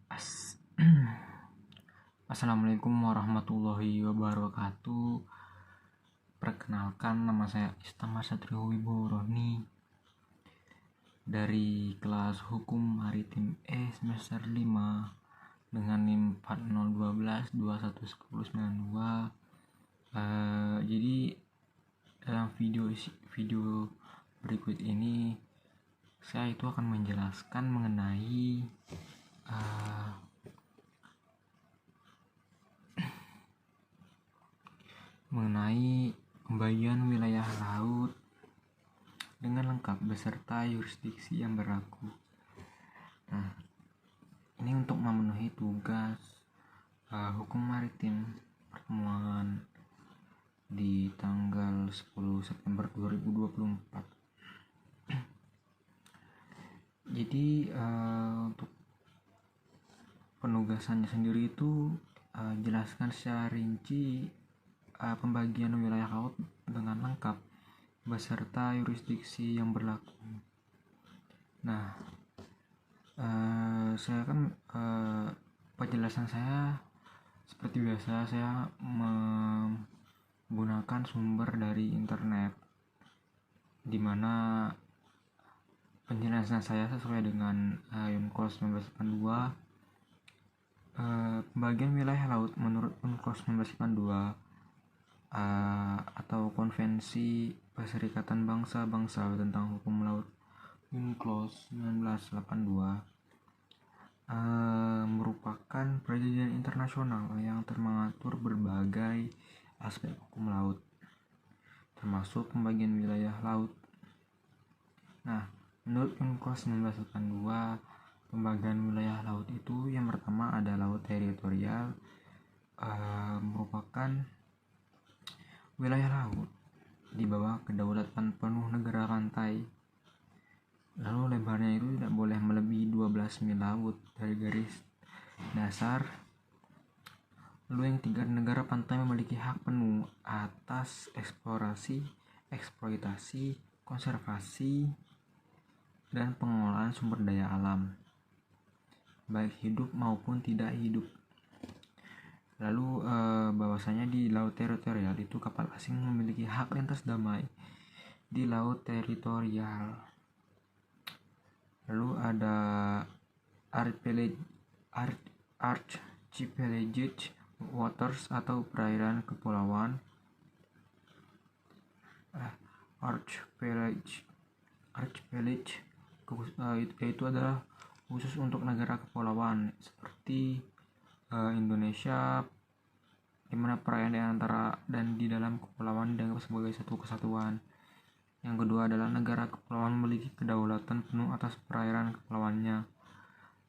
As- Assalamualaikum warahmatullahi wabarakatuh. Perkenalkan, nama saya Istama Satrio Wibowo Rohni dari kelas Hukum Maritim semester 5 dengan NIM 4012211092. Jadi dalam video berikut ini saya itu akan menjelaskan mengenai pembagian wilayah laut dengan lengkap beserta yurisdiksi yang berlaku. Nah, ini untuk memenuhi tugas hukum maritim pertemuan di tanggal 10 September 2024. Jadi untuk penugasannya sendiri itu jelaskan secara rinci pembagian wilayah laut dengan lengkap beserta yurisdiksi yang berlaku. Nah, penjelasan saya seperti biasa, saya menggunakan sumber dari internet, dimana penjelasan saya sesuai dengan UNCLOS 1982. Pembagian wilayah laut menurut UNCLOS 1982 atau Konvensi Perserikatan Bangsa-Bangsa tentang Hukum Laut UNCLOS 1982 merupakan perjanjian internasional yang mengatur berbagai aspek hukum laut, termasuk pembagian wilayah laut. Nah, menurut UNCLOS 1982, pembagian wilayah laut itu yang pertama ada laut teritorial, merupakan wilayah laut di bawah kedaulatan penuh negara pantai. Lalu lebarnya itu tidak boleh melebihi 12 mil laut dari garis dasar. Lalu yang tiga, negara pantai memiliki hak penuh atas eksplorasi, eksploitasi, konservasi, dan pengelolaan sumber daya alam, baik hidup maupun tidak hidup. Lalu bahwasanya di laut teritorial itu kapal asing memiliki hak lintas damai di laut teritorial. Lalu ada archipelagic waters atau perairan kepulauan. Archipelagic itu adalah khusus untuk negara kepulauan seperti Indonesia, di mana perairan di antara dan di dalam kepulauan dianggap sebagai satu kesatuan. Yang kedua adalah negara kepulauan memiliki kedaulatan penuh atas perairan kepulauannya.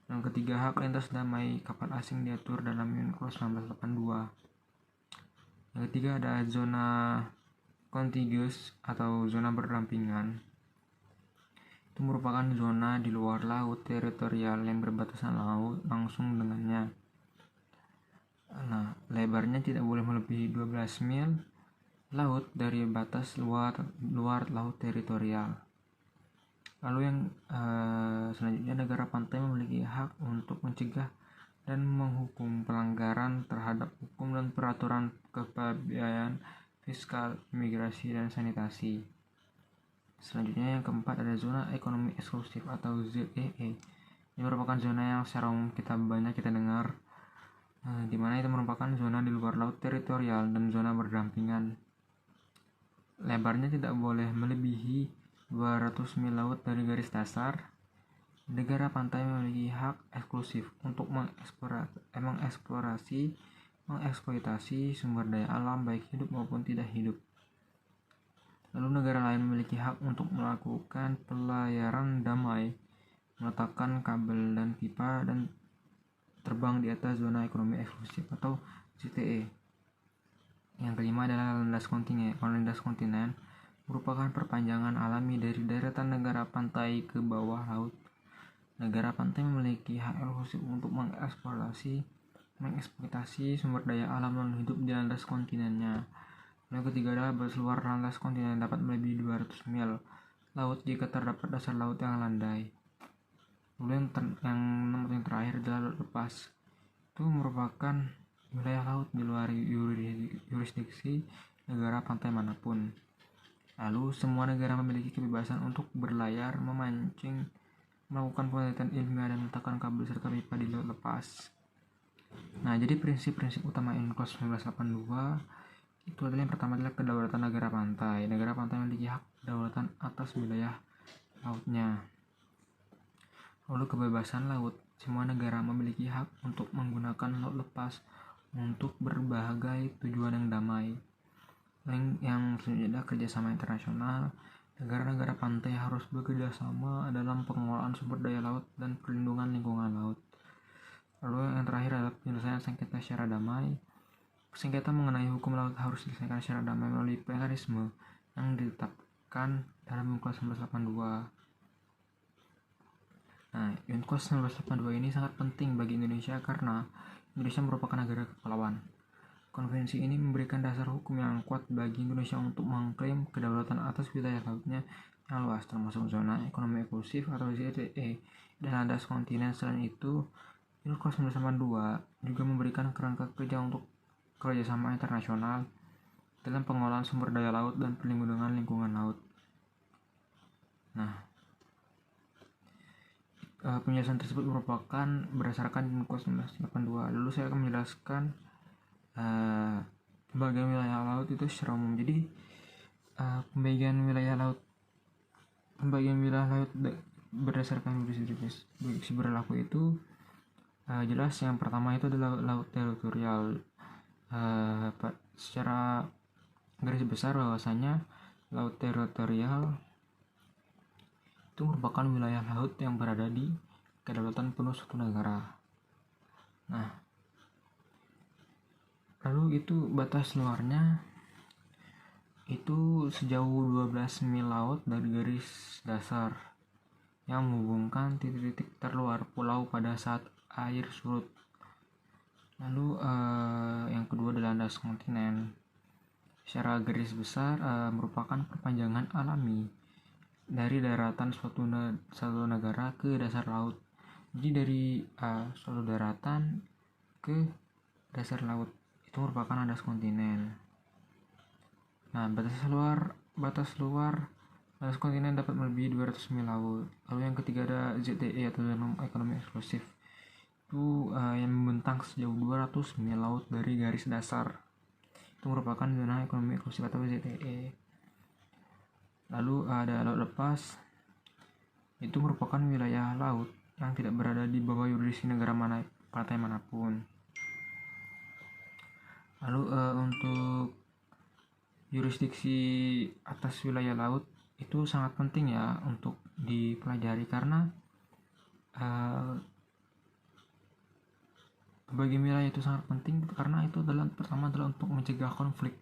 Yang ketiga, hak lintas damai kapal asing diatur dalam UNCLOS 1982. Yang ketiga ada zona contiguous atau zona berdampingan. Itu merupakan zona di luar laut teritorial yang berbatasan laut langsung dengannya. Nah, lebarnya tidak boleh melebihi 12 mil laut dari batas luar laut teritorial. Lalu yang selanjutnya, negara pantai memiliki hak untuk mencegah dan menghukum pelanggaran terhadap hukum dan peraturan kepabeanan fiskal, imigrasi, dan sanitasi. Selanjutnya yang keempat ada zona ekonomi eksklusif atau ZEE. Ini merupakan zona yang secara umum banyak kita dengar, di mana itu merupakan zona di luar laut teritorial dan zona berdampingan. Lebarnya tidak boleh melebihi 200 mil laut dari garis dasar. Negara pantai memiliki hak eksklusif untuk mengeksploitasi sumber daya alam baik hidup maupun tidak hidup. Lalu negara lain memiliki hak untuk melakukan pelayaran damai, meletakkan kabel dan pipa, dan terbang di atas zona ekonomi eksklusif atau ZTE. Yang kelima adalah landas kontinen. Landas kontinen merupakan perpanjangan alami dari deretan negara pantai ke bawah laut. Negara pantai memiliki hak eksklusif untuk mengeksploitasi sumber daya alam non hidup di landas kontinennya. Yang ketiga adalah batas luar landas kontinen dapat melebihi 200 mil laut jika terdapat dasar laut yang landai. Lalu yang terakhir adalah laut lepas. Itu merupakan wilayah laut di luar yurisdiksi negara pantai manapun. Lalu semua negara memiliki kebebasan untuk berlayar, memancing, melakukan penelitian ilmiah dan meletakkan kabel serta pipa di laut lepas. Nah, jadi prinsip-prinsip utama UNCLOS 1982 itu adalah yang pertama adalah kedaulatan negara pantai. Negara pantai memiliki hak kedaulatan atas wilayah lautnya. Lalu kebebasan laut. Semua negara memiliki hak untuk menggunakan laut lepas untuk berbagai tujuan yang damai. Yang selanjutnya adalah kerjasama internasional. Negara-negara pantai harus bekerja sama dalam pengelolaan sumber daya laut dan perlindungan lingkungan laut. Lalu yang terakhir adalah penyelesaian sengketa secara damai. Sengketa mengenai hukum laut harus diselesaikan secara damai melalui mekanisme yang ditetapkan dalam UNCLOS 1982. Nah, UNCLOS 1982 ini sangat penting bagi Indonesia karena Indonesia merupakan negara kepulauan. Konvensi ini memberikan dasar hukum yang kuat bagi Indonesia untuk mengklaim kedaulatan atas wilayah lautnya yang luas, termasuk zona ekonomi eksklusif atau ZEE dan landas kontinen. Selain itu, UNCLOS 1982 juga memberikan kerangka kerja untuk kerjasama internasional dalam pengelolaan sumber daya laut dan perlindungan lingkungan laut. Nah, penjelasan tersebut merupakan berdasarkan UNCLOS 1982. Lalu saya akan menjelaskan pembagian wilayah laut itu secara umum. Jadi pembagian wilayah laut berdasarkan jurisdiksi berlaku itu jelas yang pertama itu adalah laut teritorial. Secara garis besar bahwasanya laut teritorial itu merupakan wilayah laut yang berada di kedaulatan penuh suatu negara. Nah, lalu itu batas luarnya itu sejauh 12 mil laut dari garis dasar yang menghubungkan titik-titik terluar pulau pada saat air surut. Lalu yang kedua adalah landas kontinen. Secara garis besar merupakan perpanjangan alami dari daratan suatu negara ke dasar laut. Jadi dari suatu daratan ke dasar laut itu merupakan landas kontinen. Nah, batas luar landas kontinen dapat melebihi 200 mil laut. Lalu yang ketiga ada ZEE atau zona ekonomi eksklusif. Itu yang membentang sejauh 200 mil laut dari garis dasar. Itu merupakan zona ekonomi eksklusif atau ZEE. Lalu ada laut lepas. Itu merupakan wilayah laut yang tidak berada di bawah yurisdiksi negara pantai manapun. Lalu untuk yurisdiksi atas wilayah laut itu sangat penting ya untuk dipelajari karena pembagian wilayah itu sangat penting karena itu pertama adalah untuk mencegah konflik.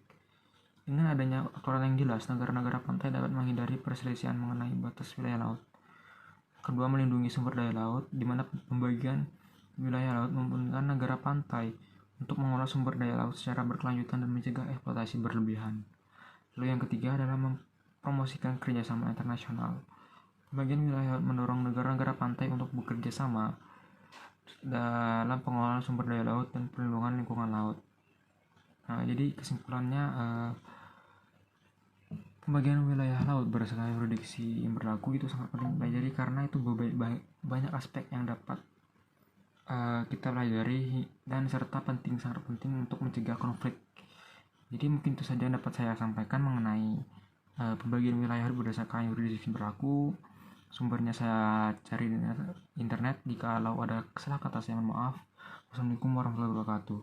Dengan adanya aturan yang jelas, negara-negara pantai dapat menghindari perselisihan mengenai batas wilayah laut. Kedua, melindungi sumber daya laut, di mana pembagian wilayah laut memungkinkan negara pantai untuk mengolah sumber daya laut secara berkelanjutan dan mencegah eksploitasi berlebihan. Lalu yang ketiga adalah mempromosikan kerjasama internasional. Pembagian wilayah laut mendorong negara-negara pantai untuk bekerja sama dalam pengelolaan sumber daya laut dan perlindungan lingkungan laut. Nah, jadi kesimpulannya pembagian wilayah laut berdasarkan yurisdiksi yang berlaku itu sangat penting dipelajari karena itu banyak aspek yang dapat kita pelajari dan serta sangat penting untuk mencegah konflik. Jadi mungkin itu saja yang dapat saya sampaikan mengenai pembagian wilayah berdasarkan yurisdiksi berlaku. Sumbernya saya cari di internet. Jika ada salah kata saya mohon maaf. Wassalamualaikum warahmatullahi wabarakatuh.